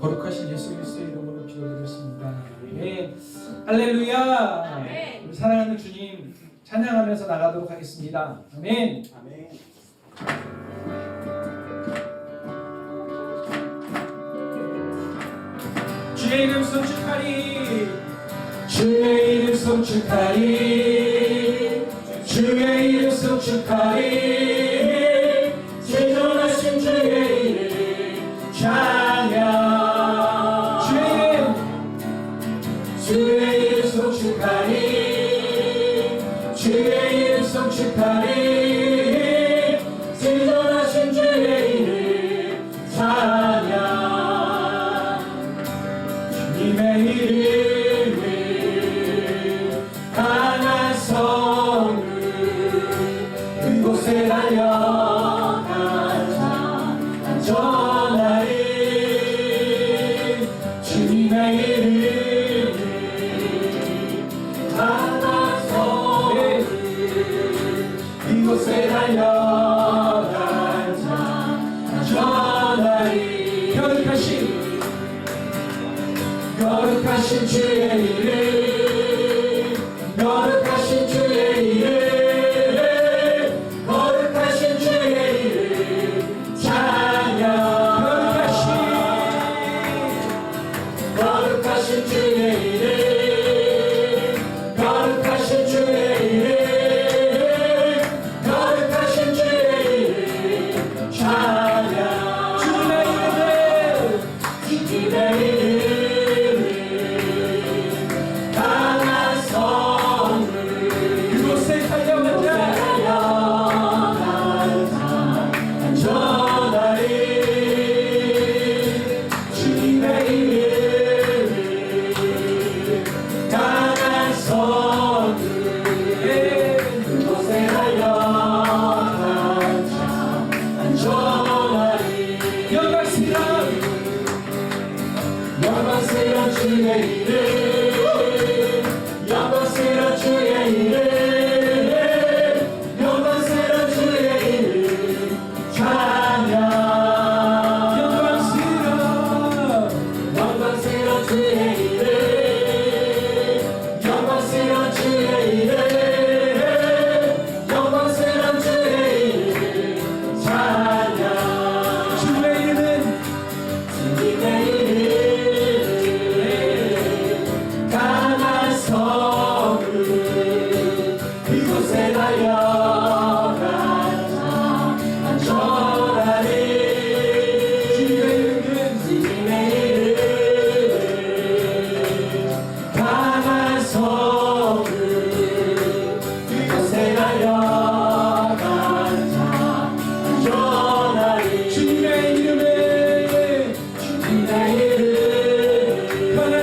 거룩하신 예수 그리스도의 이름으로 기도드렸습니다. 네. 할렐루야. 아멘. 우리 사랑하는 주님 찬양하면서 나가도록 하겠습니다. 아멘. 아멘. 주의 이름 송축하리, 주의 이름 송축하리, 주의 이름 송축하리, 지존하신 주의 이름 찬양. 주의 이름 송축하리, 주의 이름 송축하리, 지존하신 주의 이름 찬양. 주님의 이름을 강한 성을 그곳에 달려가자 안전하리. 주님의 이름을 강한 성을 이곳에 달려가자 안전하리. 거룩하신 주의 이름, 거룩하신 주의 이름, 거룩하신 주의 이름 찬양. 거룩하신 주의 이름, 거룩하신 주의 이름, 거룩하신 주의 이름 찬양. 주님의 이름 영광스러운 주의 이름, 영광스러운 주의 이름, 영광스러운 주의 이름 찬양. 영광스러운 주의 이름, 영광스러운 주의 이름, 영광스러운 주의 이름 찬양. 주의 이름은 주님의 이름 이곳에 달려가자 안전하리. 주님의 이름 강한 성을 이곳에 달려가자 안전하리. 주님의 이름 강한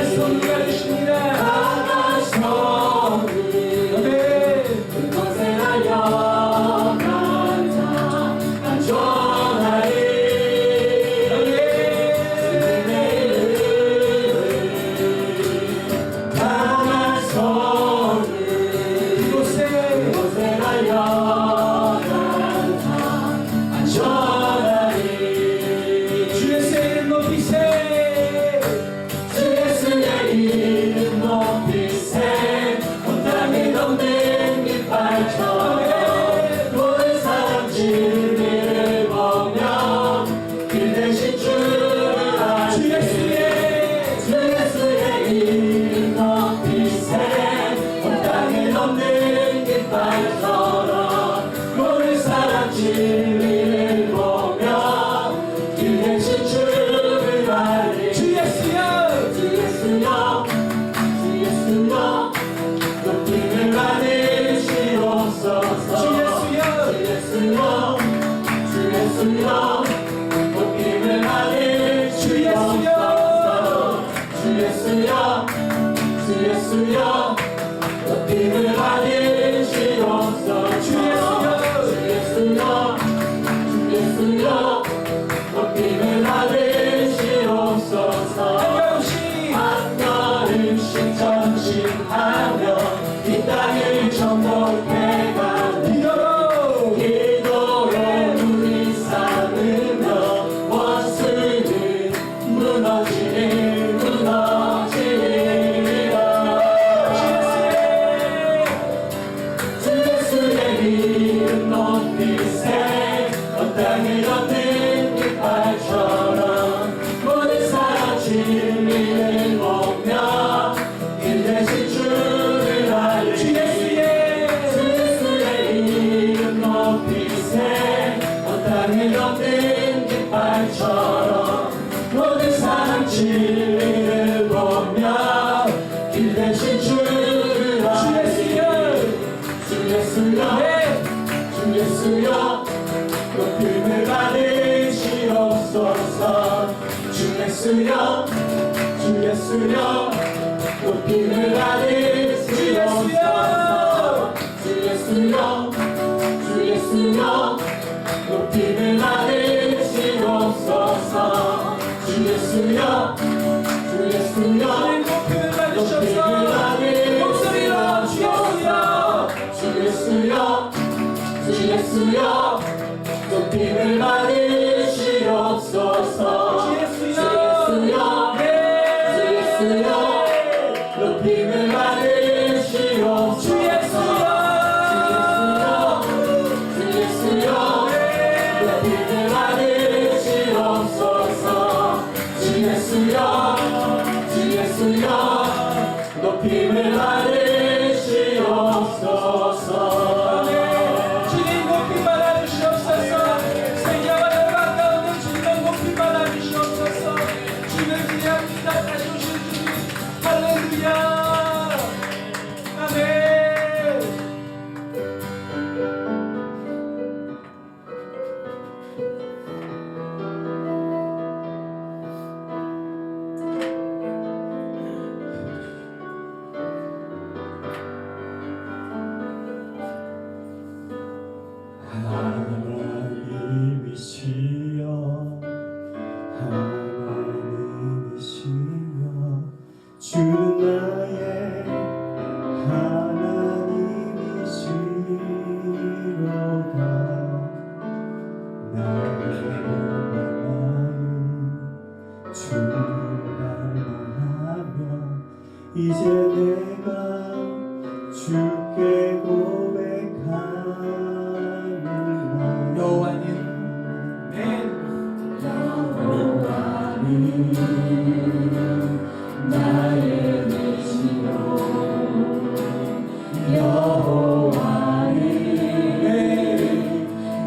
성을 가르칩니다. 강한 성을 그곳에 달려가자 안전하리. 강한 성을 그곳에 달려가자 안전하리. 주 예수의 이름 높이세, 주 예수의 이름 높이세. 온 땅에 넘는 깃발처럼 모든 사람 진리를 보며 그 대신 주를 알리. 주 예수의 이름 높이세. 온 땅에 넘는 깃발처럼 모든 사람 진리를 보며 그 대신 주를 알리. 주 예수여, 주 예수여, 주 예수여 높임을 받으시옵소서. 주 예수여, 주 예수여, 주 예수여 높임을 받으시옵소서. 주 예수여, 주 예수여 높임을 받으시옵소서. 주 예수여, 주 예수여 높임을 받으시옵소서. 한 걸음씩 전진하며 이 땅을 정복해가는 기도로 우리 삼으며 원수는 무너지는 예수여 높임을 받으시옵소서 주 예수여 주 예수여 높임을 받으시옵소서 주 예수여 주 예수여 높임을 받으시옵소서 목소리로 주 예수여 주 예수여 높임을 받으시옵소서 주 예수여 높임을 받으시옵소서 주 예수여 주 예수여 높임을 받으시옵소서 주 예수여 주 예수여 높임을 받으시옵소서 주님 높임 받아주시옵소서 생애마다 가까운데 주님의 높임 받아주시옵소서 주님을 그냥 기다려주신 주님 할렐루야 아멘 하나님이시여 하나님이시여 주는 나의 하나님이시로다 나의 마음 주를 갈망하며 이제 내가 주께 고백하노라 여호와님 아멘 나의 대신으로 여호와니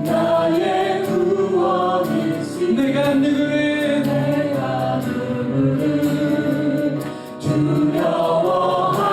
나의 구원이시 내가 누구를 두려워하리요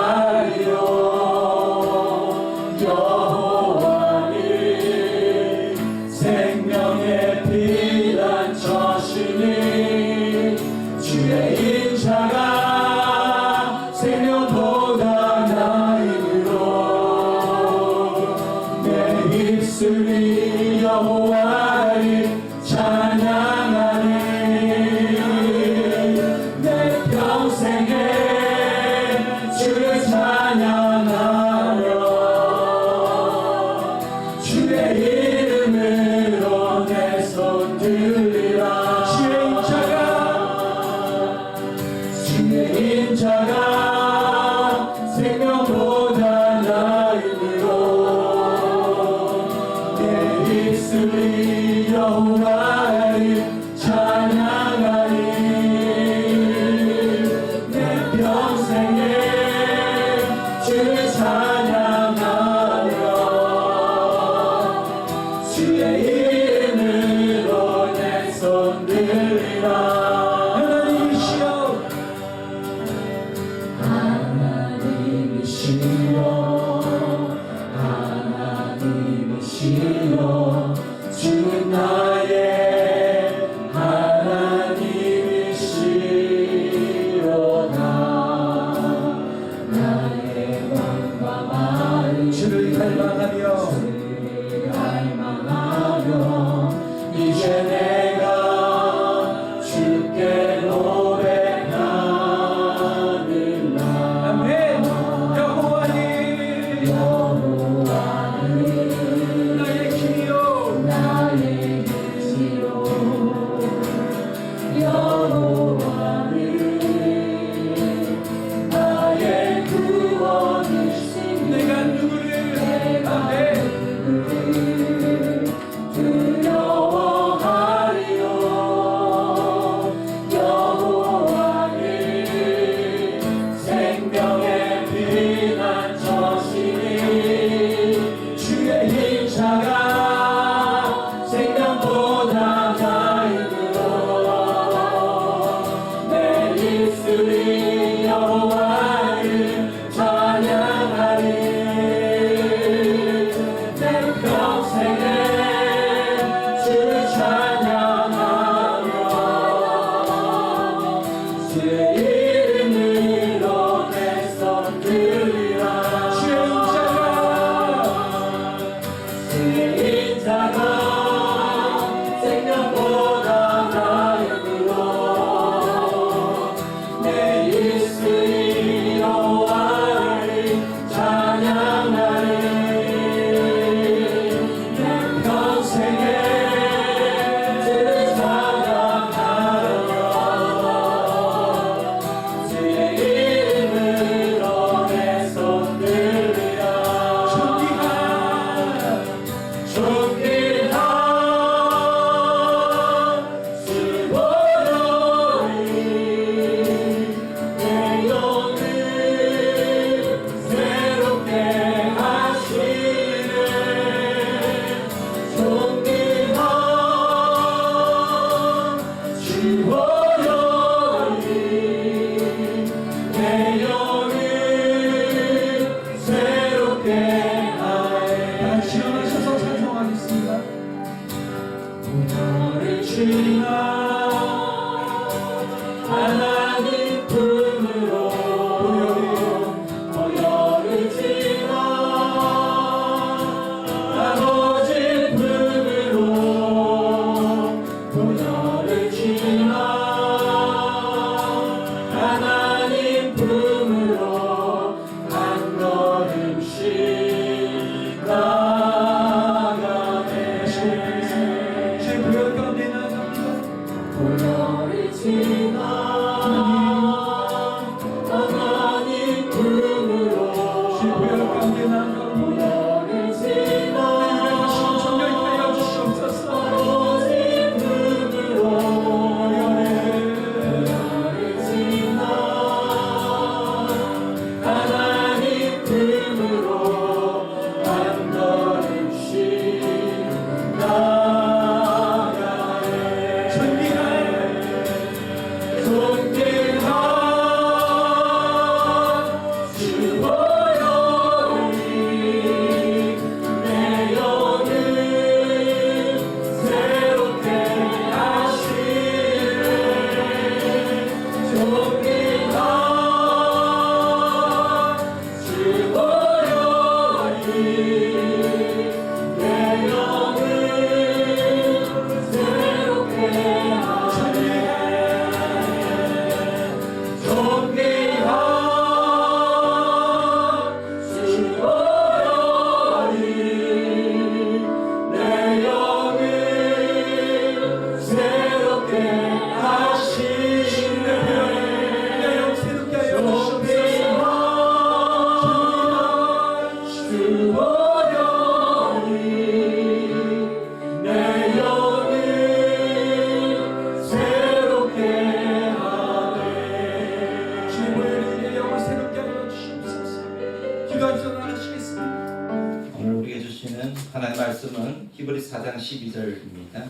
하나님의 말씀은 히브리서 4장 12절입니다.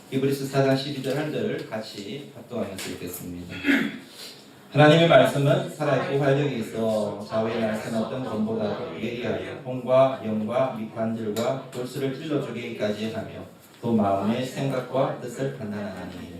히브리서 4장 12절 한절 같이 합독하면서 읽겠습니다. 하나님의 말씀은 살아있고 활력이 있어 좌우에 날카로운 검보다도 예리하여 혼과 영과 및 관절과 골수를 찔러주기까지 하며 또 마음의 생각과 뜻을 판단하니.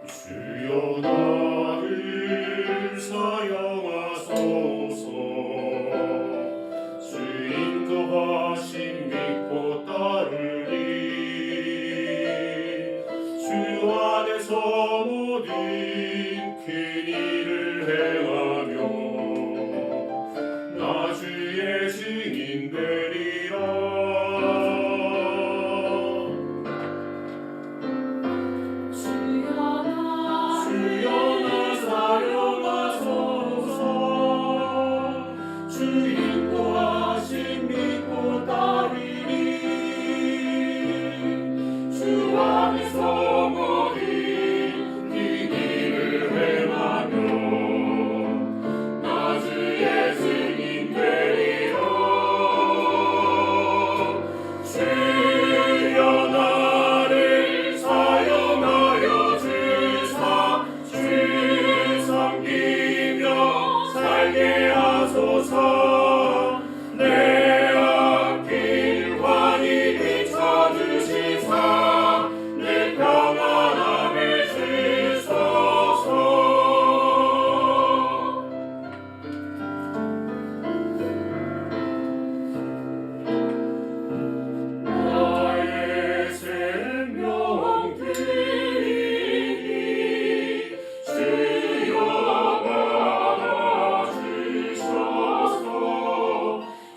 주여 나를 사용하소서. 주 인도하심 믿고 따르리. 주 안에서 모든 큰 일을 행하며 나 주의 증인 되리라. 주여 나 사용하소서. 주 인도하심 믿고 따르리. 주 안에서 모든 그 일을 행하며 나 주의 증인 되리라. 주여 나를 사용하여 주 섬기며 살게 하소서. 내 앞길 환히 비춰주시사 내 평안함을 주소서. 나의 생명 드리니 주여 받아주셔서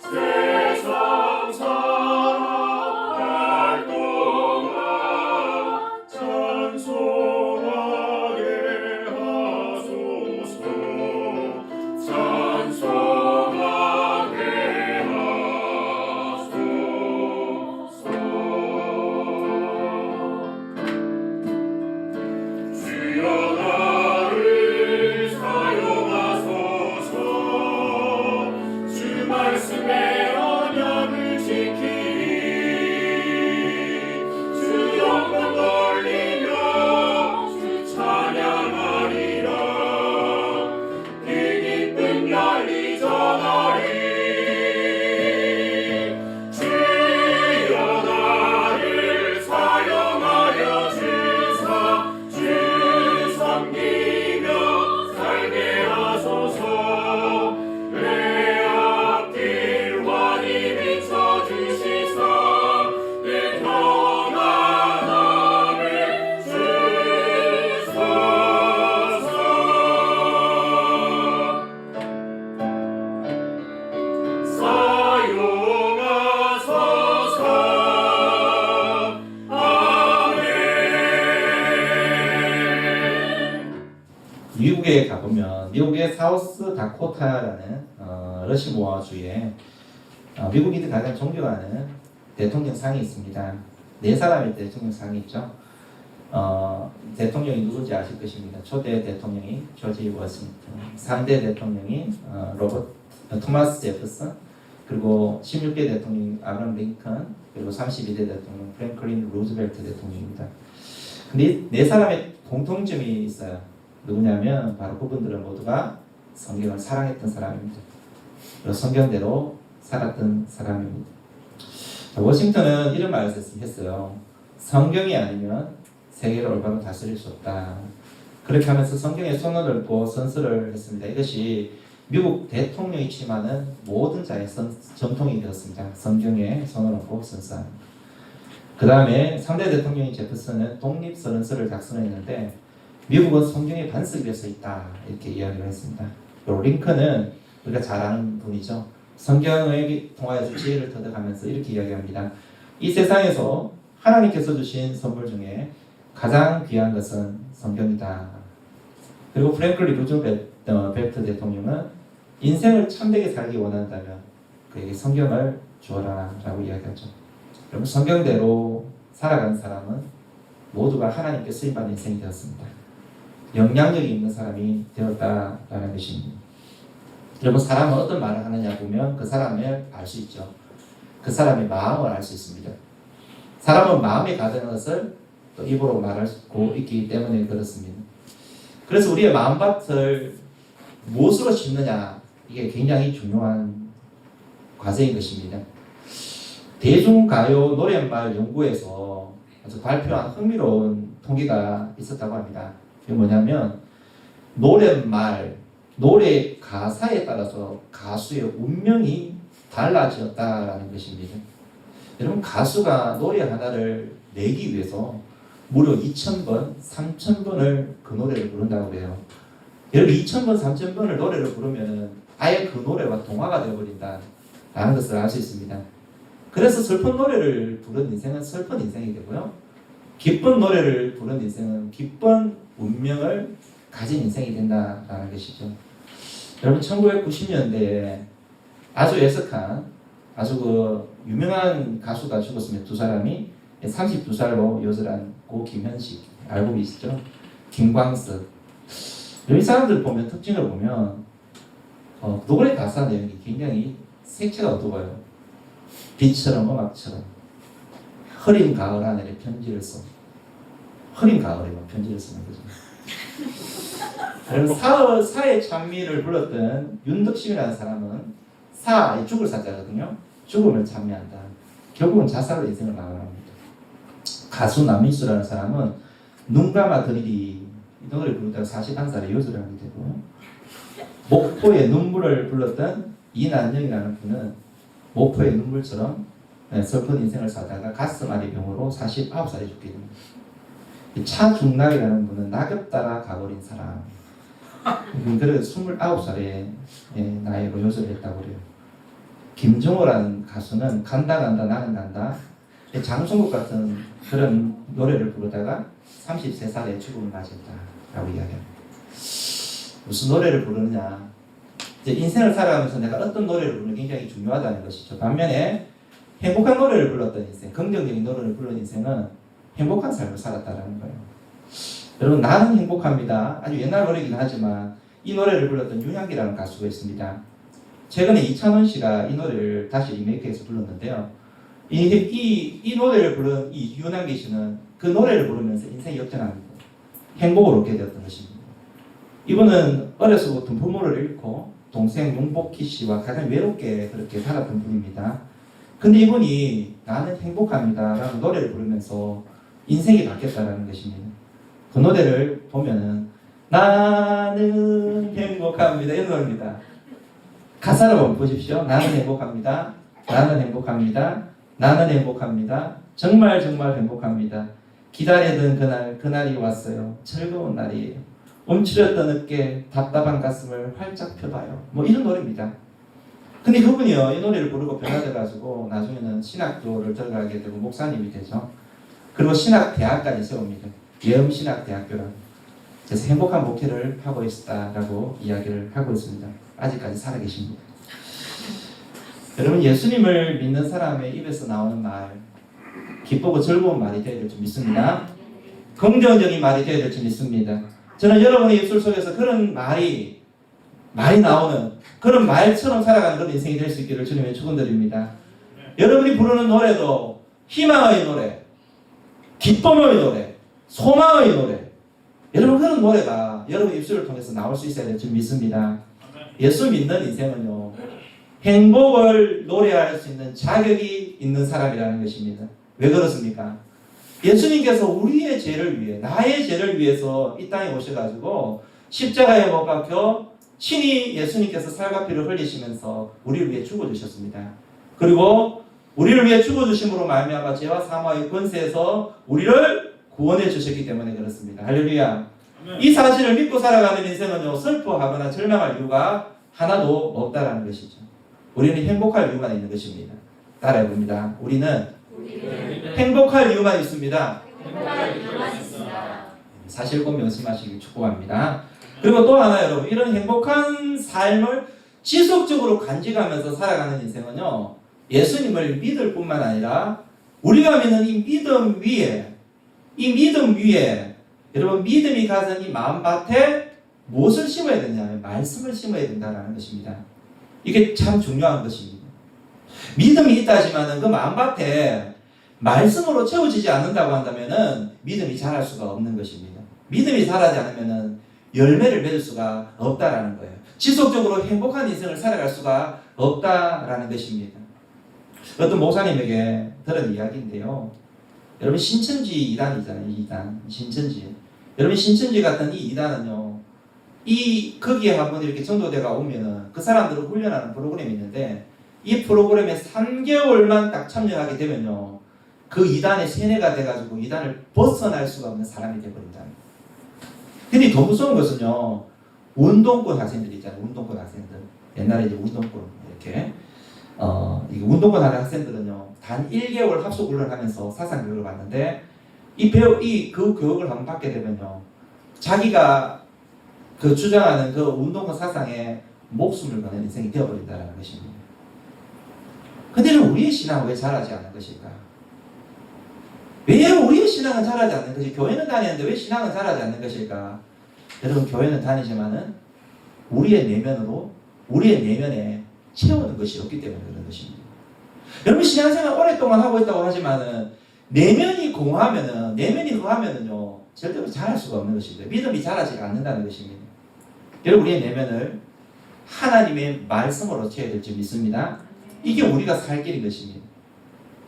세상 살아갈 동안 찬송하게 하소서. 찬송하게 하소서. 주여 나를 사용하소서. 주 말씀의 언약을 지키리. 주 영광 돌리며 주 찬양하리라. 그 기쁨 열리 전하리. 주여 나를 사용하여 주 섬기며 살게 하소서. 내 앞길 환히 비춰주시사 내 평안함을 주소서. 사용하소서. 아멘. 미국에 가보면 미국의 사우스 다코타라는 러시모아주에 미국인들이 가장 존경하는 대통령상이 있습니다. 네 사람의 대통령상이 있죠. 대통령이 누군지 아실 것입니다. 초대 대통령이 조지 워싱턴, 3대 대통령이 토마스 제퍼슨, 그리고 16대 대통령이 아브라함 링컨, 그리고 32대 대통령 프랭클린 루즈벨트 대통령입니다. 근데 네 사람의 공통점이 있어요. 누구냐면 바로 그분들은 모두가 성경을 사랑했던 사람입니다. 그리고 성경대로 살았던 사람입니다. 워싱턴은 이런 말을 했어요. 성경이 아니면 세계를 올바로 다스릴 수 없다. 그렇게 하면서 성경에 손을 얹고 선서를 했습니다. 이것이 미국 대통령이 취임하는 모든 자의 전통이 되었습니다. 성경에 손을 얹고 선서하는. 그 다음에 3대 대통령인 제퍼슨은 독립선언서를 작성했는데 미국은 성경의 반석 위에 서 있다 이렇게 이야기를 했습니다. 그리고 링컨은 우리가 잘 아는 분이죠. 성경을 통하여서 지혜를 터득하면서 이렇게 이야기합니다. 이 세상에서 하나님께서 주신 선물 중에 가장 귀한 것은 성경이다. 그리고 프랭클린 루즈벨트 대통령은 인생을 참되게 살기 원한다면 그에게 성경을 주어라 라고 이야기하죠. 여러분, 성경대로 살아간 사람은 모두가 하나님께 쓰임받는 인생이 되었습니다. 영향력이 있는 사람이 되었다라는 것입니다. 여러분, 사람은 어떤 말을 하느냐 보면 그 사람을 알 수 있죠. 그 사람의 마음을 알 수 있습니다. 사람은 마음에 가득한 것을 또 입으로 말하고 있기 때문에 그렇습니다. 그래서 우리의 마음밭을 무엇으로 심느냐, 이게 굉장히 중요한 과제인 것입니다. 대중가요 노랫말 연구에서 아주 발표한 흥미로운 통계가 있었다고 합니다. 이게 뭐냐면 노랫말, 노래 가사에 따라서 가수의 운명이 달라졌다라는 것입니다. 여러분, 가수가 노래 하나를 내기 위해서 무려 2,000번, 3,000번을 그 노래를 부른다고 해요. 여러분, 2,000번, 3,000번을 노래를 부르면 아예 그 노래와 동화가 되어버린다라는 것을 알 수 있습니다. 그래서 슬픈 노래를 부른 인생은 슬픈 인생이 되고요. 기쁜 노래를 부른 인생은 기쁜 운명을 가진 인생이 된다라는 것이죠. 여러분, 1990년대에 아주 애석한, 아주 그 유명한 가수가 죽었으면 두 사람이 32살로 요절한 고 김현식, 알고 계시죠? 김광석. 이 사람들 보면, 특징을 보면 노래 가사 내용이 굉장히 색채가 어두워요. 빛처럼 음악처럼 흐린 가을 하늘에 편지를 써. 흐린 가을에 편지를 쓰는 거죠. 여러분, 사의 찬미를 불렀던 윤덕심이라는 사람은 죽을 사자거든요. 죽음을 찬미한다. 결국은 자살로 인생을 마감합니다. 가수 남민수라는 사람은 눈 감아 들이리, 이 노래를 부르다가 41살에 요절을 하게 되고, 목포의 눈물을 불렀던 이난영이라는 분은 목포의 눈물처럼 슬픈 인생을 살다가 가슴앓이 병으로 49살에 죽게 됩니다. 차중락이라는 분은 낙엽 따라 가버린 사람, 그래서 29살에 나이로 요절을 했다고 그래요. 김종호라는 가수는 간다 간다 나는 간다, 장송국 같은 그런 노래를 부르다가 33살에 죽음을 맞이했다라고 이야기합니다. 무슨 노래를 부르느냐, 이제 인생을 살아가면서 내가 어떤 노래를 부르는 게 굉장히 중요하다는 것이죠. 반면에 행복한 노래를 불렀던 인생, 긍정적인 노래를 부른 인생은 행복한 삶을 살았다라는 거예요. 여러분, 나는 행복합니다. 아주 옛날 노래이긴 하지만 이 노래를 불렀던 윤향기라는 가수가 있습니다. 최근에 이찬원 씨가 이 노래를 다시 리메이크해서 불렀는데요. 이 노래를 부른 이 윤향기 씨는 그 노래를 부르면서 인생이 역전합니다. 행복을 얻게 되었던 것입니다. 이분은 어려서부터 부모를 잃고 동생 용복희 씨와 가장 외롭게 그렇게 살았던 분입니다. 근데 이분이 나는 행복합니다 라는 노래를 부르면서 인생이 바뀌었다는 것입니다. 그 노래를 보면은 나는 행복합니다, 이런 노래입니다. 가사를 한번 보십시오. 나는 행복합니다. 나는 행복합니다. 나는 행복합니다. 정말 정말 행복합니다. 기다리던 그날이 왔어요. 즐거운 날이에요. 움츠렸던 어깨, 답답한 가슴을 활짝 펴봐요. 뭐 이런 노래입니다. 근데 그분이요, 이 노래를 부르고 변화돼가지고 나중에는 신학교를 들어가게 되고 목사님이 되죠. 그리고 신학대학까지 세웁니다. 예음신학대학교라고. 그래서 행복한 목회를 하고 있다라고 이야기를 하고 있습니다. 아직까지 살아계십니다. 여러분, 예수님을 믿는 사람의 입에서 나오는 말, 기쁘고 즐거운 말이 되어야 될 줄 믿습니다. 긍정적인 말이 되어야 될 줄 믿습니다. 저는 여러분의 입술 속에서 그런 말이 나오는 그런 말처럼 살아가는 그런 인생이 될 수 있기를 주님의 축원드립니다. 여러분이 부르는 노래도 희망의 노래, 기쁨의 노래, 소망의 노래, 여러분 그런 노래가 여러분 입술을 통해서 나올 수 있어야 될 줄 믿습니다. 예수 믿는 인생은요, 행복을 노래할 수 있는 자격이 있는 사람이라는 것입니다. 왜 그렇습니까? 예수님께서 우리의 죄를 위해, 나의 죄를 위해서 이 땅에 오셔가지고 십자가에 못 박혀 친히 예수님께서 살과 피를 흘리시면서 우리를 위해 죽어주셨습니다. 그리고 우리를 위해 죽어주심으로 말미암아 죄와 사망의 권세에서 우리를 구원해 주셨기 때문에 그렇습니다. 할렐루야. 이 사실을 믿고 살아가는 인생은요, 슬퍼하거나 절망할 이유가 하나도 없다라는 것이죠. 우리는 행복할 이유가 있는 것입니다. 따라해봅니다. 우리는 행복할 이유만 있습니다. 행복할 이유만 있습니다. 사실 꼭 명심하시길 축복합니다. 그리고 또 하나 여러분, 이런 행복한 삶을 지속적으로 간직하면서 살아가는 인생은요, 예수님을 믿을 뿐만 아니라 우리가 믿는 이 믿음 위에 여러분 믿음이 가진 이 마음밭에 무엇을 심어야 되냐면 말씀을 심어야 된다는 것입니다. 이게 참 중요한 것입니다. 믿음이 있다 하지만은 그 마음밭에 말씀으로 채워지지 않는다고 한다면은 믿음이 자랄 수가 없는 것입니다. 믿음이 자라지 않으면은 열매를 맺을 수가 없다라는 거예요. 지속적으로 행복한 인생을 살아갈 수가 없다라는 것입니다. 어떤 목사님에게 들은 이야기인데요. 여러분 신천지 2단이잖아요. 2단 신천지. 여러분 신천지 같은 이 2단은요. 거기에 한번 이렇게 전도대가 오면은 그 사람들을 훈련하는 프로그램이 있는데 이 프로그램에 3개월만 딱 참여하게 되면요. 그 2단의 세뇌가 돼가지고 2단을 벗어날 수가 없는 사람이 되어버린다. 근데 더 무서운 것은요. 운동권 학생들 있잖아요. 운동권 학생들. 옛날에 이제 운동권 이렇게 이 운동권 하는 학생들은요. 단 1개월 합숙 훈련하면서 사상 교육을 받는데 그 교육을 한번 받게 되면요. 자기가 그 주장하는 그 운동권 사상에 목숨을 거는 인생이 되어버린다는 것입니다. 근데 우리의 신앙은 왜 자라지 않는 것일까? 왜 우리의 신앙은 자라지 않는 것이? 교회는 다니는데 왜 신앙은 자라지 않는 것일까? 여러분 교회는 다니지만은 우리의 내면에 채우는 것이 없기 때문에 그런 것입니다. 여러분 신앙생활 오랫동안 하고 있다고 하지만은 내면이 허하면은요 절대로 자랄 수가 없는 것입니다. 믿음이 자라지 않는다는 것입니다. 여러분 우리의 내면을 하나님의 말씀으로 채워야 될 줄 믿습니다. 이게 우리가 살 길인 것입니다.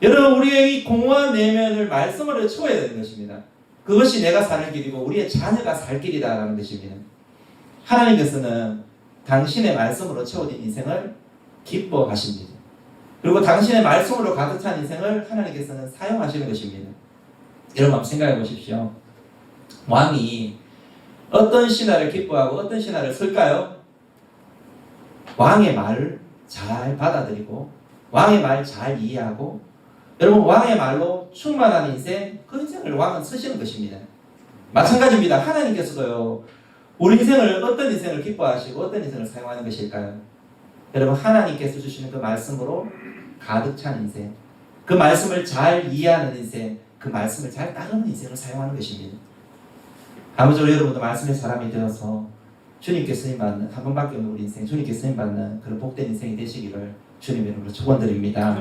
여러분 우리의 이 공허한 내면을 말씀으로 채워야 되는 것입니다. 그것이 내가 사는 길이고 우리의 자녀가 살 길이다라는 것입니다. 하나님께서는 당신의 말씀으로 채워진 인생을 기뻐하십니다. 그리고 당신의 말씀으로 가득 찬 인생을 하나님께서는 사용하시는 것입니다. 여러분 한번 생각해 보십시오. 왕이 어떤 신하를 기뻐하고 어떤 신하를 쓸까요? 왕의 말을 잘 받아들이고 왕의 말 잘 이해하고 여러분 왕의 말로 충만한 인생, 그 인생을 왕은 쓰시는 것입니다. 마찬가지입니다. 하나님께서도요. 우리 인생을 어떤 인생을 기뻐하시고 어떤 인생을 사용하는 것일까요? 여러분 하나님께서 주시는 그 말씀으로 가득 찬 인생, 그 말씀을 잘 이해하는 인생, 그 말씀을 잘 따르는 인생을 사용하는 것입니다. 아무쪼록 여러분도 말씀의 사람이 되어서 주님께 쓰임받는 한 번밖에 없는 우리 인생, 주님께 쓰임받는 그런 복된 인생이 되시기를 주님의 이름으로 축원드립니다.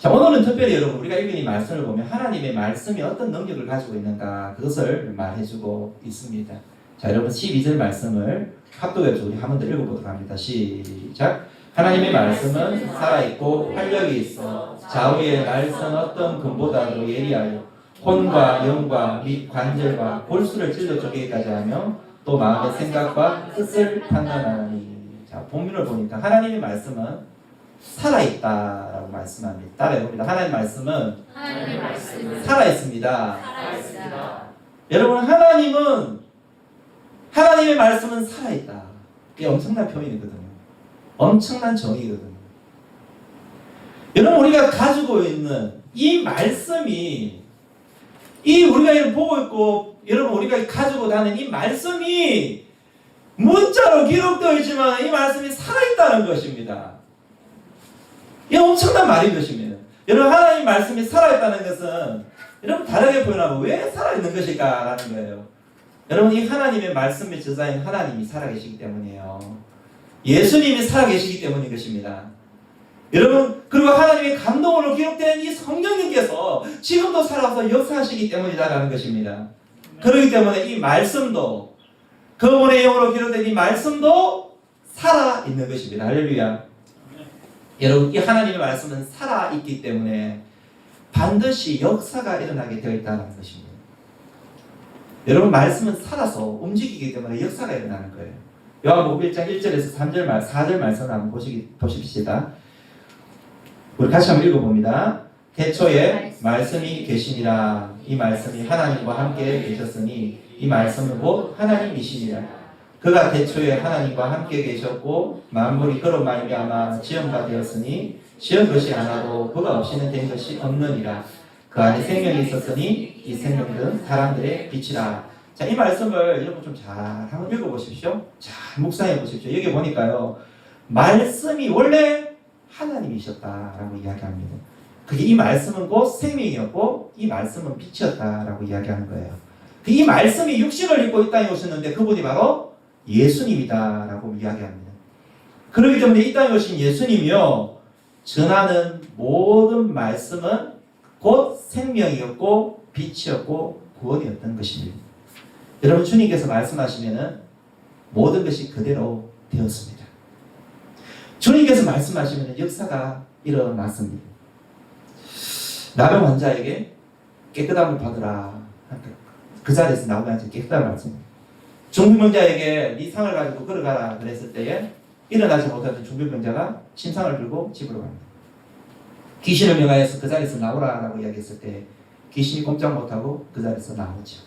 자, 오늘은 특별히 여러분 우리가 읽은 이 말씀을 보면 하나님의 말씀이 어떤 능력을 가지고 있는가 그것을 말해주고 있습니다. 자, 여러분 12절 말씀을 합독해서 우리 한 번 더 읽어보도록 합니다. 시작. 하나님의 말씀은 살아있고 활력이 있어 좌우의 날선 어떤 금보다도 예리하여 혼과 영과 및 관절과 골수를 찔러 쪼개기까지 하며 또 마음의 생각과 뜻을 판단하니. 자, 본문을 보니까 하나님의 말씀은 살아있다라고 말씀합니다. 따라해봅니다. 하나님의 말씀은 살아있습니다. 여러분 하나님의 말씀은 살아있다. 이게 엄청난 표현이거든요. 엄청난 정의거든요. 여러분 우리가 가지고 있는 이 말씀이 우리가 보고 있고 여러분 우리가 가지고 다니는 이 말씀이 문자로 기록되어 있지만 이 말씀이 살아있다는 것입니다. 이게 엄청난 말인 것입니다. 여러분 하나님의 말씀이 살아있다는 것은 여러분 다르게 표현하면 왜 살아있는 것일까라는 거예요. 여러분 이 하나님의 말씀의 저자인 하나님이 살아계시기 때문이에요. 예수님이 살아계시기 때문인 것입니다. 여러분 그리고 하나님의 감동으로 기록된 이 성령님께서 지금도 살아서 역사하시기 때문이다라는 것입니다. 그렇기 때문에 이 말씀도 그분의 영으로 기록된 이 말씀도 살아있는 것입니다. 할렐루야. 여러분 이 하나님의 말씀은 살아있기 때문에 반드시 역사가 일어나게 되어 있다는 것입니다. 여러분 말씀은 살아서 움직이기 때문에 역사가 일어나는 거예요. 요한복음 1장 1절에서 4절 말씀을 한번 보십시다. 우리 같이 한번 읽어봅니다. 태초에 말씀이 계시니라. 이 말씀이 하나님과 함께 계셨으니 이 말씀은 곧 하나님이시니라. 그가 태초에 하나님과 함께 계셨고 만물이 그로 말미암아 지음바 되었으니 지은 것이 하나도 그가 없이는 된 것이 없느니라. 그 안에 생명이 있었으니 이 생명은 사람들의 빛이라. 자, 이 말씀을 여러분 좀 잘 한번 읽어보십시오. 잘 묵상해 보십시오. 여기 보니까요, 말씀이 원래 하나님이셨다라고 이야기합니다. 그게 이 말씀은 곧 생명이었고 이 말씀은 빛이었다라고 이야기하는 거예요. 이 말씀이 육신을 입고 이 땅에 오셨는데 그분이 바로 예수님이다라고 이야기합니다. 그렇기 때문에 이 땅에 오신 예수님이요, 전하는 모든 말씀은 곧 생명이었고 빛이었고 구원이었던 것입니다. 여러분, 주님께서 말씀하시면은 모든 것이 그대로 되었습니다. 주님께서 말씀하시면 역사가 일어났습니다. 나병 환자에게 깨끗함을 받으라. 그 자리에서 나오지 않지 깨끗함을 받습니다. 중풍병자에게 네 상을 가지고 걸어가라 그랬을 때에 일어나지 못하던 중풍병자가 침상을 들고 집으로 갑니다. 귀신을 명하여서 그 자리에서 나오라라고 이야기했을 때 귀신이 꼼짝 못하고 그 자리에서 나오죠.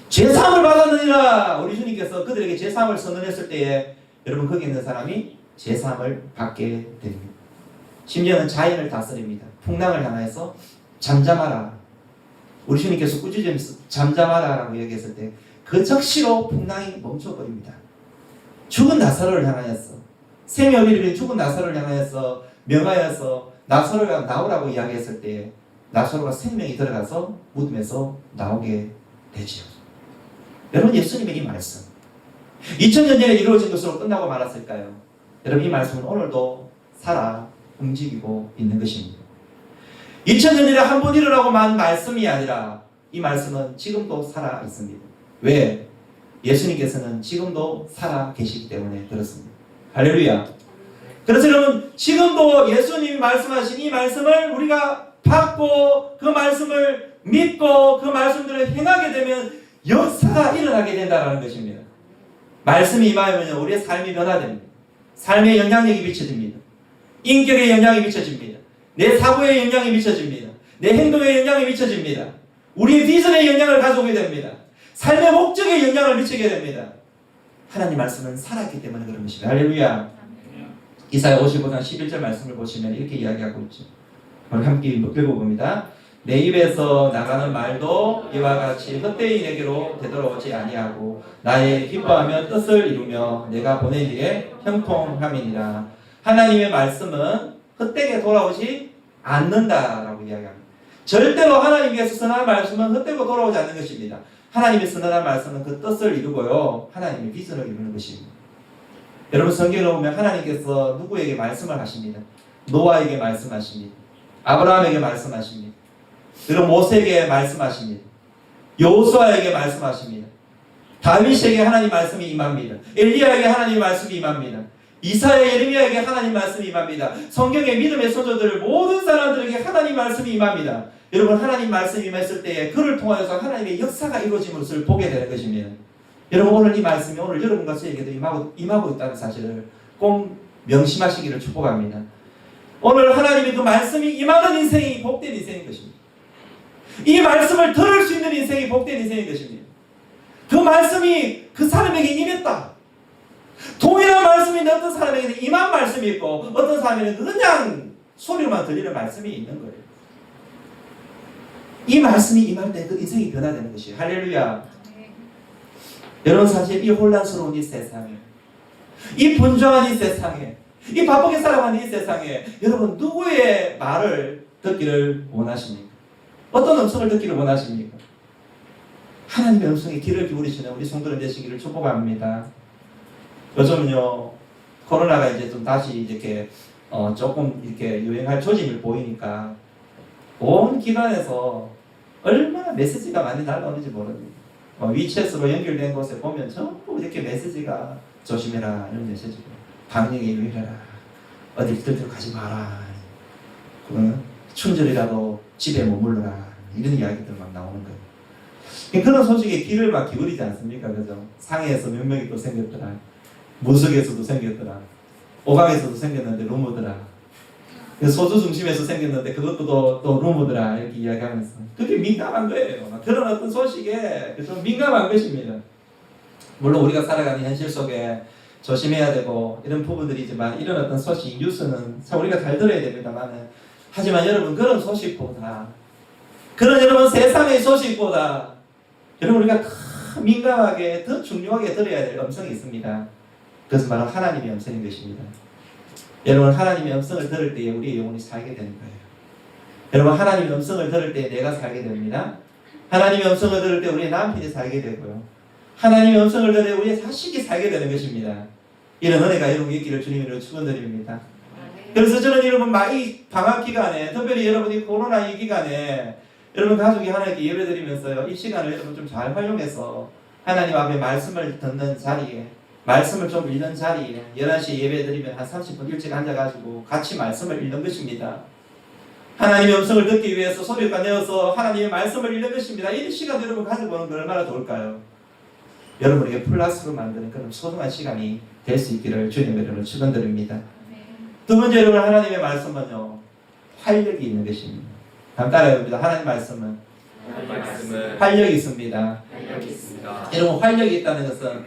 죄사함을 받았느니라. 우리 주님께서 그들에게 죄사함을 선언했을 때에 여러분, 거기 있는 사람이 죄사함을 받게 됩니다. 심지어는 자연을 다스립니다. 풍랑을 향하여서 잠잠하라. 우리 주님께서 꾸짖으면서 잠잠하라라고 얘기했을 때 그 즉시로 풍랑이 멈춰버립니다. 죽은 나사로를 향하여서, 생명을 잃은 죽은 나사로를 향하여서 명하여서 나사로가 나오라고 이야기했을 때 나사로가 생명이 들어가서 무덤에서 나오게 되죠. 여러분, 예수님의 이 말씀 2000년 전에 이루어진 것으로 끝나고 말았을까요? 여러분, 이 말씀은 오늘도 살아 움직이고 있는 것입니다. 2000년 전에 한 번 일어나고 만 말씀이 아니라 이 말씀은 지금도 살아 있습니다. 왜? 예수님께서는 지금도 살아 계시기 때문에 그렇습니다. 할렐루야. 그래서 여러분, 지금도 예수님이 말씀하신 이 말씀을 우리가 받고 그 말씀을 믿고 그 말씀들을 행하게 되면 역사가 일어나게 된다는 것입니다. 말씀이 임하면 우리의 삶이 변화됩니다. 삶의 영향력이 비춰집니다. 인격의 영향이 비춰집니다. 내 사고의 영향이 비춰집니다. 내 행동의 영향이 비춰집니다. 우리의 비전의 영향을 가져오게 됩니다. 삶의 목적에 영향을 미치게 됩니다. 하나님 말씀은 살아있기 때문에 그런 것입니다. 할렐루야. 이사야 55장 11절 말씀을 보시면 이렇게 이야기하고 있죠. 우리 함께 읽어봅니다. 내 입에서 나가는 말도 이와 같이 헛되이내게로 되돌아오지 아니하고 나의 기뻐하며 뜻을 이루며 내가 보낸 일에 형통함이니라. 하나님의 말씀은 헛되게 돌아오지 않는다라고 이야기합니다. 절대로 하나님께서 선한 말씀은 헛되고 돌아오지 않는 것입니다. 하나님의 선한 말씀은 그 뜻을 이루고요, 하나님의 비전을 이루는 것입니다. 여러분, 성경을 보면 하나님께서 누구에게 말씀을 하십니다. 노아에게 말씀하십니다. 아브라함에게 말씀하십니다. 그리고 모세에게 말씀하십니다. 여호수아에게 말씀하십니다. 다윗에게 하나님 말씀이 임합니다. 엘리야에게 하나님 말씀이 임합니다. 이사야, 예레미야에게 하나님 말씀이 임합니다. 성경의 믿음의 소조들 모든 사람들에게 하나님 말씀이 임합니다. 여러분, 하나님 말씀이 임했을 때에 그를 통하여서 하나님의 역사가 이루어진 것을 보게 되는 것입니다. 여러분, 오늘 이 말씀이 오늘 여러분과 저에게도 임하고 있다는 사실을 꼭 명심하시기를 축복합니다. 오늘 하나님의 그 말씀이 임하는 인생이 복된 인생인 것입니다. 이 말씀을 들을 수 있는 인생이 복된 인생인 것입니다. 그 말씀이 그 사람에게 임했다. 동일한 말씀이 어떤 사람에게는 임한 말씀이 있고 어떤 사람에게는 그냥 소리만 들리는 말씀이 있는 거예요. 이 말씀이 임할 때 그 인생이 변화되는 것이에요. 할렐루야. 여러분, 사실 이 혼란스러운 이 세상에, 이 분주한 이 세상에, 이 바쁘게 살아가는 이 세상에 여러분, 누구의 말을 듣기를 원하십니까? 어떤 음성을 듣기를 원하십니까? 하나님의 음성에 귀를 기울이시는 우리 성도들 되시기를 축복합니다. 요즘은요, 코로나가 이제 좀 다시 이렇게 조금 이렇게 유행할 조짐을 보이니까 온 기관에서 얼마나 메시지가 많이 날라오는지 모릅니다. 위챗으로 연결된 곳에 보면 전부 이렇게 메시지가 조심해라 이런 메시지고, 방역에 유의해라, 어디 들들 가지 마라, 춘절이라도 집에 머물러라, 이런 이야기들 막 나오는 거예요. 그런 소식에 귀를 막 기울이지 않습니까? 그죠? 상해에서 몇 명이 또 생겼더라, 무석에서도 생겼더라, 오강에서도 생겼는데 루머더라, 소주 중심에서 생겼는데 그것도 또 루머더라, 이렇게 이야기하면서 그게 민감한 거예요. 그런 어떤 소식에 좀 민감한 것입니다. 물론 우리가 살아가는 현실 속에 조심해야 되고 이런 부분들이지만 이런 어떤 소식, 뉴스는 참 우리가 잘 들어야 됩니다만은 하지만 여러분 그런 소식보다 그런 여러분 세상의 소식보다 여러분 우리가 더 민감하게 더 중요하게 들어야 될 음성이 있습니다. 그것은 바로 하나님의 음성인 것입니다. 여러분 하나님의 음성을 들을 때에 우리의 영혼이 살게 되는 거예요. 여러분 하나님의 음성을 들을 때 내가 살게 됩니다. 하나님의 음성을 들을 때 우리의 남편이 살게 되고요. 하나님의 음성을 들을 때 우리의 자식이 살게 되는 것입니다. 이런 은혜가 여러분에게 있기를 주님으로 축원드립니다. 그래서 저는 여러분 이 방학 기간에 특별히 여러분이 코로나 이 기간에 여러분 가족이 하나님께 예배드리면서요 이 시간을 여러분 좀 잘 활용해서 하나님 앞에 말씀을 듣는 자리에 말씀을 좀 읽는 자리에 11시에 예배드리면 한 30분 일찍 앉아가지고 같이 말씀을 읽는 것입니다. 하나님의 음성을 듣기 위해서 소리가 내어서 하나님의 말씀을 읽는 것입니다. 이 시간 여러분 가져보는 건 얼마나 좋을까요? 여러분에게 플러스로 만드는 그런 소중한 시간이 될 수 있기를 주님의 이름으로 축원드립니다. 두 번째 여러분 하나님의 말씀은요 활력이 있는 것입니다. 다음 따라해봅니다. 하나님 말씀은 활력이 있습니다. 활력이 있습니다. 여러분 활력이 있다는 것은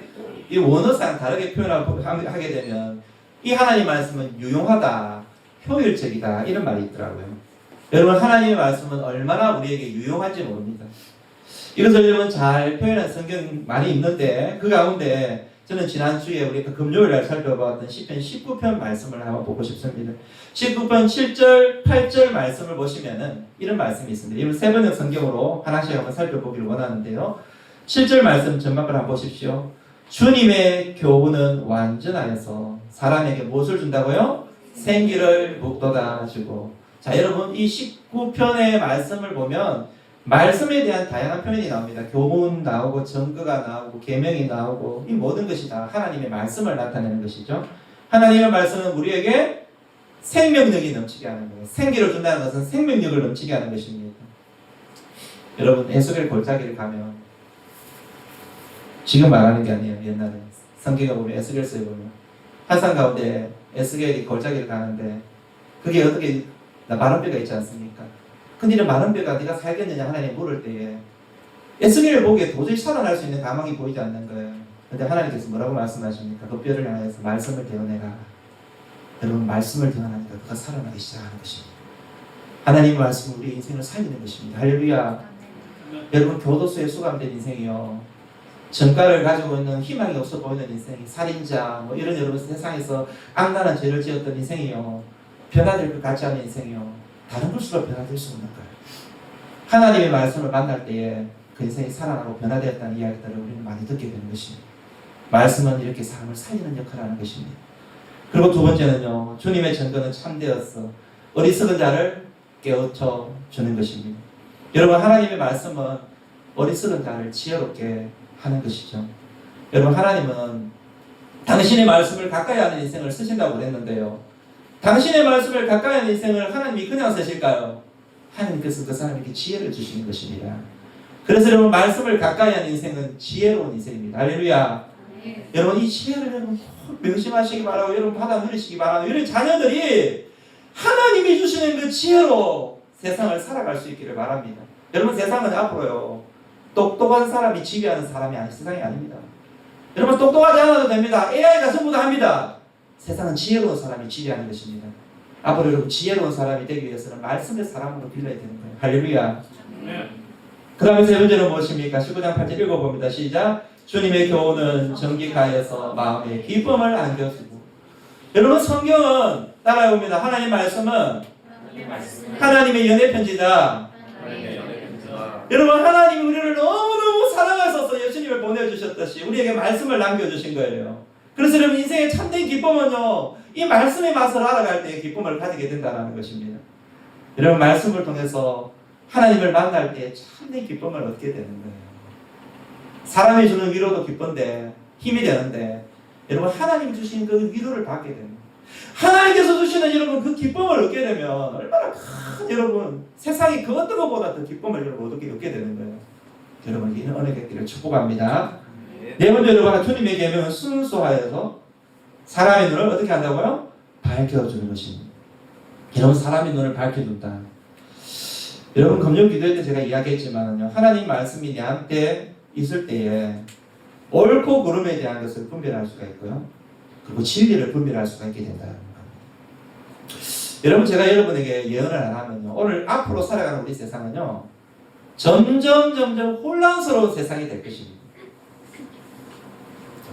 이 원어상 다르게 표현하게 되면 이 하나님 말씀은 유용하다, 효율적이다 이런 말이 있더라고요. 여러분 하나님의 말씀은 얼마나 우리에게 유용한지 모릅니다. 이것을 여러분 잘 표현한 성경 많이 있는데 그 가운데 저는 지난주에 우리가 금요일날 살펴봤던 시편 19편 말씀을 한번 보고 싶습니다. 19편 7절, 8절 말씀을 보시면은 이런 말씀이 있습니다. 이번 세 번역 성경으로 하나씩 한번 살펴보기를 원하는데요. 7절 말씀 전반부를 한번 보십시오. 주님의 교훈은 완전하여서 사람에게 무엇을 준다고요? 생기를 북돋아 주고. 자, 여러분 이 19편의 말씀을 보면 말씀에 대한 다양한 표현이 나옵니다. 교훈 나오고 증거가 나오고 계명이 나오고 이 모든 것이 다 하나님의 말씀을 나타내는 것이죠. 하나님의 말씀은 우리에게 생명력이 넘치게 하는 거예요. 생기를 준다는 것은 생명력을 넘치게 하는 것입니다. 여러분 에스겔 골짜기를 가면 지금 말하는 게 아니에요. 옛날에 성경에 보면 에스겔서에 보면 한산 가운데 에스겔이 골짜기를 가는데 그게 어떻게 마른 뼈가 있지 않습니까? 근데 이런 마른 뼈가 네가 살겠느냐 하나님 물을 때에 에스겔을 보기에 도저히 살아날 수 있는 가망이 보이지 않는 거예요. 근데 하나님께서 뭐라고 말씀하십니까? 그 뼈를 향해서 말씀을 대어내라. 여러분 말씀을 대어내니까 그가 살아나기 시작하는 것입니다. 하나님의 말씀은 우리 인생을 살리는 것입니다. 할렐루야. 여러분 교도소에 수감된 인생이요 전과를 가지고 있는 희망이 없어 보이는 인생이 살인자 뭐 이런 여러분 세상에서 악랄한 죄를 지었던 인생이요 변화될 것 같지 않은 인생이요 다른 것으로 변화될 수 없는 거예요. 하나님의 말씀을 만날 때에 그 인생이 살아나고 변화되었다는 이야기들을 우리는 많이 듣게 되는 것입니다. 말씀은 이렇게 사람을 살리는 역할을 하는 것입니다. 그리고 두 번째는요 주님의 전도는 참되었어 어리석은 자를 깨우쳐 주는 것입니다. 여러분 하나님의 말씀은 어리석은 자를 지혜롭게 하는 것이죠. 여러분 하나님은 당신의 말씀을 가까이 하는 인생을 쓰신다고 그랬는데요. 당신의 말씀을 가까이 하는 인생을 하나님이 그냥 쓰실까요? 하나님께서 그 사람에게 지혜를 주시는 것입니다. 그래서 여러분 말씀을 가까이 하는 인생은 지혜로운 인생입니다. 할렐루야. 여러분 이 지혜를 여러분 명심하시기 바라고 여러분 받아 누리시기 바라고 우리 자녀들이 하나님이 주시는 그 지혜로 세상을 살아갈 수 있기를 바랍니다. 여러분 세상은 앞으로요 똑똑한 사람이 지배하는 사람이 아닌 세상이 아닙니다. 여러분 똑똑하지 않아도 됩니다. AI가 전부 다 합니다. 세상은 지혜로운 사람이 지배하는 것입니다. 앞으로 여러분 지혜로운 사람이 되기 위해서는 말씀의 사람으로 빌려야 되는 거예요. 할렐루야. 그 다음에 세 번째는 무엇입니까? 19장 8절 읽어봅니다. 시작. 주님의 교훈은 정직하여서 마음에 기쁨을 안겨주고. 여러분 성경은 따라해봅니다. 하나님 말씀은 하나님의 연애 편지다. 여러분 하나님이 우리를 너무너무 사랑하셔서 예수님을 보내주셨듯이 우리에게 말씀을 남겨주신 거예요. 그래서 여러분 인생의 참된 기쁨은요 이 말씀의 맛을 알아갈 때 기쁨을 가지게 된다는 것입니다. 여러분 말씀을 통해서 하나님을 만날 때 참된 기쁨을 얻게 되는 거예요. 사람이 주는 위로도 기쁜데 힘이 되는데 여러분 하나님 주신 그 위로를 받게 됩니다. 하나님께서 주시는 여러분 그 기쁨을 얻게 되면 얼마나 큰 여러분 세상이 그 어떤 것보다 더 기쁨을 여러분 얻게 되는 거예요. 여러분 이는 은혜가 있기를 축복합니다. 네 번째 여러분 주님의 계명은 순수하여서 사람의 눈을 어떻게 한다고요? 밝혀주는 것입니다. 여러분 사람의 눈을 밝혀준다. 여러분 금요 기도회 때 제가 이야기했지만요 하나님 말씀이 내한테 있을 때에 옳고 그름에 대한 것을 분별할 수가 있고요 그리고 진리를 분별할 수가 있게 된다는 겁니다. 여러분, 제가 여러분에게 예언을 안 하면요, 오늘 앞으로 살아가는 우리 세상은요, 점점 혼란스러운 세상이 될 것입니다.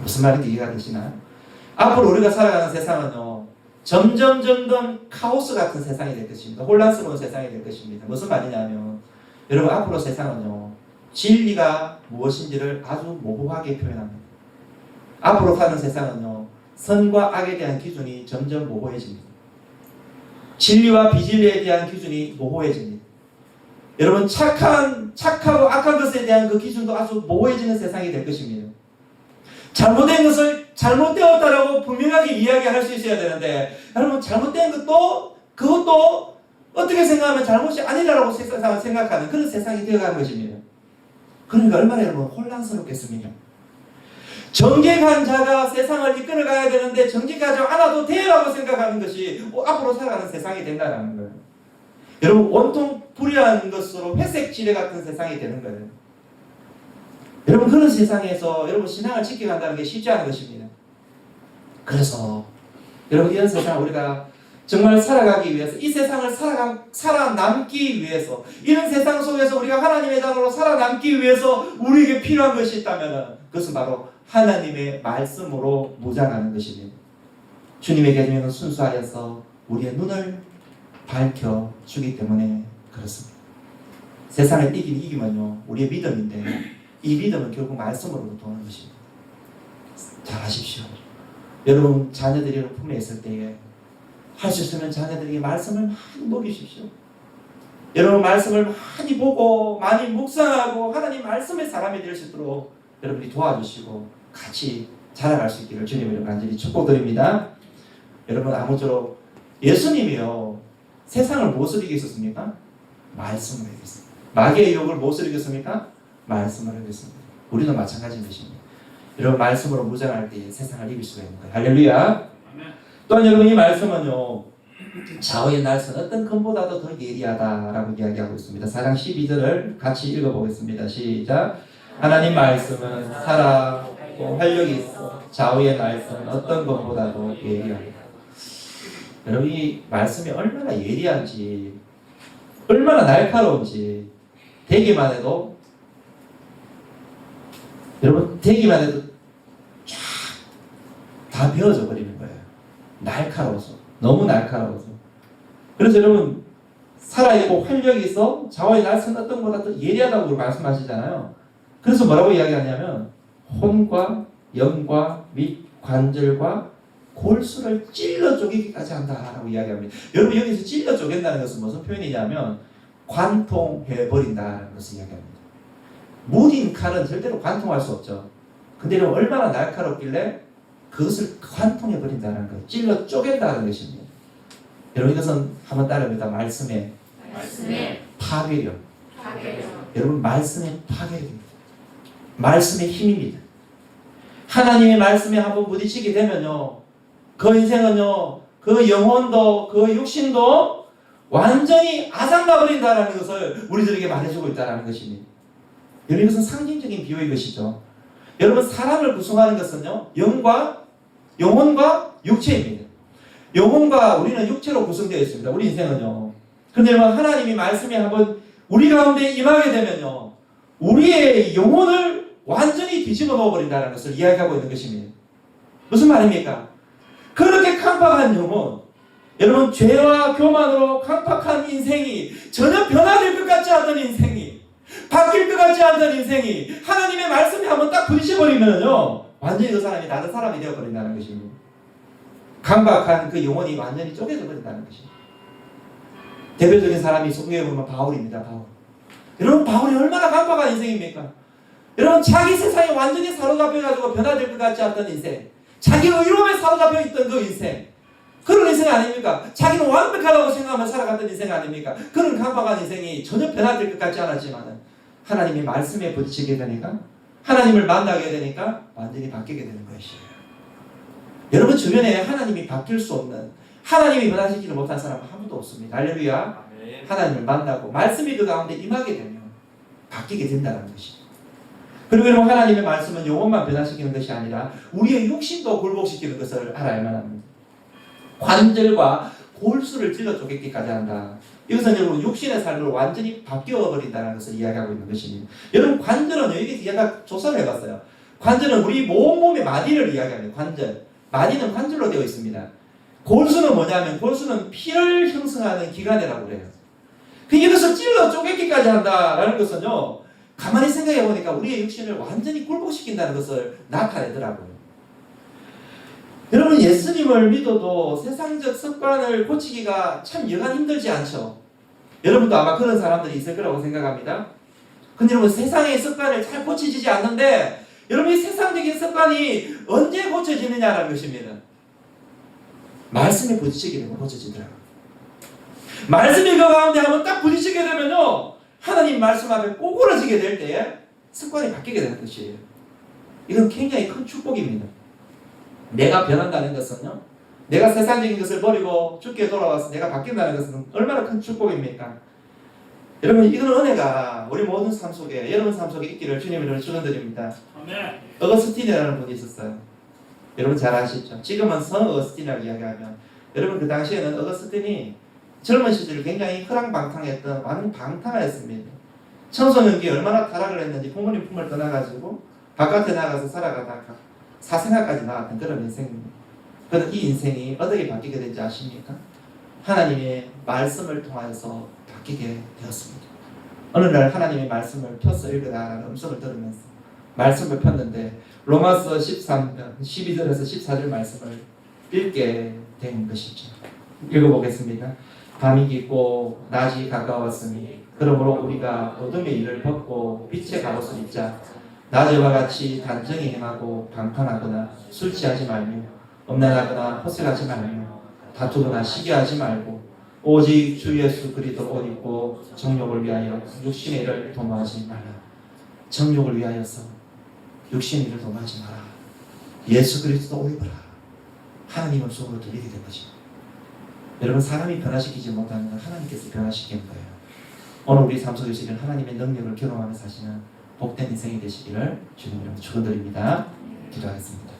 무슨 말인지 이해가 되시나요? 앞으로 우리가 살아가는 세상은요, 점점 카오스 같은 세상이 될 것입니다. 혼란스러운 세상이 될 것입니다. 무슨 말이냐면, 여러분, 앞으로 세상은요, 진리가 무엇인지를 아주 모호하게 표현합니다. 앞으로 사는 세상은요, 선과 악에 대한 기준이 점점 모호해집니다. 진리와 비진리에 대한 기준이 모호해집니다. 여러분, 착하고 악한 것에 대한 그 기준도 아주 모호해지는 세상이 될 것입니다. 잘못된 것을 잘못되었다라고 분명하게 이야기할 수 있어야 되는데, 여러분, 잘못된 그것도 어떻게 생각하면 잘못이 아니라고 세상을 생각하는 그런 세상이 되어가는 것입니다. 그러니까 얼마나 여러분 혼란스럽겠습니까? 정직한 자가 세상을 이끌어가야 되는데 정직하지 않아도 돼라고 생각하는 것이 앞으로 살아가는 세상이 된다는 거예요. 여러분, 온통 불의한 것으로 회색 지뢰 같은 세상이 되는 거예요. 여러분, 그런 세상에서 여러분 신앙을 지켜간다는 게 쉽지 않은 것입니다. 그래서 여러분, 이런 세상 우리가 정말 살아가기 위해서, 이 세상을 살아남기 위해서, 이런 세상 속에서 우리가 하나님의 자녀로 살아남기 위해서 우리에게 필요한 것이 있다면 그것은 바로 하나님의 말씀으로 무장하는 것입니다. 주님의 계명은 순수하여서 우리의 눈을 밝혀주기 때문에 그렇습니다. 세상을 이기면요, 우리의 믿음인데 이 믿음은 결국 말씀으로 도는 것입니다. 잘 하십시오. 여러분, 자녀들이 품에 있을 때에 할 수 있으면 자녀들에게 말씀을 많이 먹이십시오. 여러분, 말씀을 많이 보고 많이 묵상하고 하나님 말씀의 사람이 될 수 있도록 여러분이 도와주시고 같이 자라갈 수 있기를 주님으로 간절히 축복드립니다. 여러분, 아무쪼록 예수님이요, 세상을 무엇으로 이겼었습니까? 말씀으로 이겼습니다. 마귀의 유혹을 무엇으로 이겼습니까? 말씀으로 이겼습니다. 우리도 마찬가지인 것입니다. 여러분, 말씀으로 무장할 때 세상을 이길 수가 있는 거예요. 할렐루야. 또한 여러분, 이 말씀은요, 좌우의 날선 어떤 금보다도 더 예리하다라고 이야기하고 있습니다. 4장 12절을 같이 읽어보겠습니다. 시작. 하나님 말씀은 살아있고 활력이 있어 좌우의 날선 어떤 것보다도 예리합니다. 여러분, 이 말씀이 얼마나 예리한지, 얼마나 날카로운지 되기만 해도, 여러분, 되기만 해도 쫙 다 베어져 버리는 거예요. 날카로워서, 너무 날카로워서. 그래서 여러분, 살아있고 활력이 있어 좌우의 날선 어떤 것보다 더 예리하다고 말씀하시잖아요. 그래서 뭐라고 이야기하냐면 혼과 영과 및 관절과 골수를 찔러 쪼개기까지 한다라고 이야기합니다. 여러분, 여기서 찔러 쪼갠다는 것은 무슨 표현이냐면 관통해버린다는 것을 이야기합니다. 무딘 칼은 절대로 관통할 수 없죠. 근데 여러분, 얼마나 날카롭길래 그것을 관통해버린다는 거예요. 찔러 쪼갠다는 것입니다. 여러분, 이것은 한번 따라합니다. 말씀의 파괴력. 여러분, 말씀의 파괴력입니다. 말씀의 힘입니다. 하나님의 말씀에 한번 부딪히게 되면요, 그 인생은요, 그 영혼도 그 육신도 완전히 아작나버린다는 것을 우리들에게 말해주고 있다는 것입니다. 여러분, 이것은 상징적인 비유의 것이죠. 여러분, 사람을 구성하는 것은요, 영혼과 육체입니다. 영혼과 우리는 육체로 구성되어 있습니다. 우리 인생은요. 그런데 여러분, 하나님이 말씀에 한번 우리 가운데 임하게 되면요, 우리의 영혼을 완전히 뒤집어 놓아버린다는 것을 이야기하고 있는 것입니다. 무슨 말입니까? 그렇게 강팍한 영혼, 여러분, 죄와 교만으로 강팍한 인생이, 전혀 변화될 것 같지 않던 인생이, 바뀔 것 같지 않던 인생이 하나님의 말씀에 한번 딱 부딪혀버리면요, 완전히 그 사람이 다른 사람이 되어버린다는 것입니다. 강박한 그 영혼이 완전히 쪼개져 버린다는 것입니다. 대표적인 사람이 성경에 보면 바울입니다. 바울. 여러분, 바울이 얼마나 강박한 인생입니까? 여러분, 자기 세상에 완전히 사로잡혀가지고 변화될 것 같지 않던 인생, 자기 의로움에 사로잡혀 있던 그 인생, 그런 인생 아닙니까? 자기는 완벽하다고 생각하며 살아갔던 인생 아닙니까? 그런 강박한 인생이 전혀 변화될 것 같지 않았지만 하나님의 말씀에 부딪히게 되니까, 하나님을 만나게 되니까 완전히 바뀌게 되는 것이에요. 여러분, 주변에 하나님이 바뀔 수 없는, 하나님이 변화시키지 못한 사람은 아무도 없습니다. 할렐루야. 하나님을 만나고 말씀이 그 가운데 임하게 되면 바뀌게 된다는 것입니다. 그리고 여러분 하나님의 말씀은 영혼만 변화시키는 것이 아니라 우리의 육신도 굴복시키는 것을 알아야만 합니다. 관절과 골수를 찔러 쪼개기까지 한다. 이것은 여러분 육신의 삶을 완전히 바뀌어버린다는 것을 이야기하고 있는 것입니다. 여러분 관절은 여기 제가 조사를 해봤어요. 관절은 우리 몸의 마디를 이야기합니다. 관절. 마디는 관절로 되어 있습니다. 골수는 뭐냐면 골수는 피를 형성하는 기관이라고 그래요. 이것을 찔러 쪼개기까지 한다라는 것은요. 가만히 생각해 보니까 우리의 육신을 완전히 굴복시킨다는 것을 나타내더라고요. 여러분 예수님을 믿어도 세상적 습관을 고치기가 참 여간 힘들지 않죠? 여러분도 아마 그런 사람들이 있을 거라고 생각합니다. 근데 여러분 세상의 습관을 잘 고치지지 않는데 여러분 이 세상적인 습관이 언제 고쳐지느냐라는 것입니다. 말씀에 부딪히게 되면 고쳐지더라고요. 말씀이 그 가운데 한번 딱 부딪히게 되면요 하나님 말씀 앞에 꼬꾸라지게 될 때에 습관이 바뀌게 되는 것이에요. 이건 굉장히 큰 축복입니다. 내가 변한다는 것은요 내가 세상적인 것을 버리고 주께 돌아와서 내가 바뀐다는 것은 얼마나 큰 축복입니까? 여러분 이건 은혜가 우리 모든 삶 속에 여러분 삶 속에 있기를 주님으로 축원드립니다. 아멘. 어거스틴이라는 분이 있었어요. 여러분 잘 아시죠? 지금은 성 어거스틴이라고 이야기하면 여러분 그 당시에는 어거스틴이 젊은 시절 굉장히 허랑방탕했던 많은 방탕하였습니다. 청소년기에 얼마나 타락을 했는지 부모님 품을 떠나가지고 바깥에 나가서 살아가다가 사생활까지 나왔던 그런 인생입니다. 그런데 이 인생이 어떻게 바뀌게 된지 아십니까? 하나님의 말씀을 통하여서 바뀌게 되었습니다. 어느 날 하나님의 말씀을 펴서 읽으라는 음성을 들으면서 말씀을 폈는데 로마서 13장 12절에서 14절 말씀을 읽게 된 것이죠. 읽어보겠습니다. 밤이 깊고 낮이 가까웠으니 그러므로 우리가 어둠의 일을 벗고 빛의 갑옷을 입자. 낮에와 같이 단정히 행하고 방탕하거나 술 취하지 말며 음란하거나 허세하지 말며 다투거나 시기하지 말고 오직 주 예수 그리스도 옷 입고 정욕을 위하여 육신의 일을 도모하지 말라. 정욕을 위하여서 육신의 일을 도모하지 마라. 예수 그리스도 옷 입어라. 하나님을 속으로 들리게 된 것입니다. 여러분 사람이 변화시키지 못하는 건 하나님께서 변화시키는 거예요. 오늘 우리 삶 속에 있는 하나님의 능력을 경험하며 사시는 복된 인생이 되시기를 주님으로 축원드립니다. 기도하겠습니다.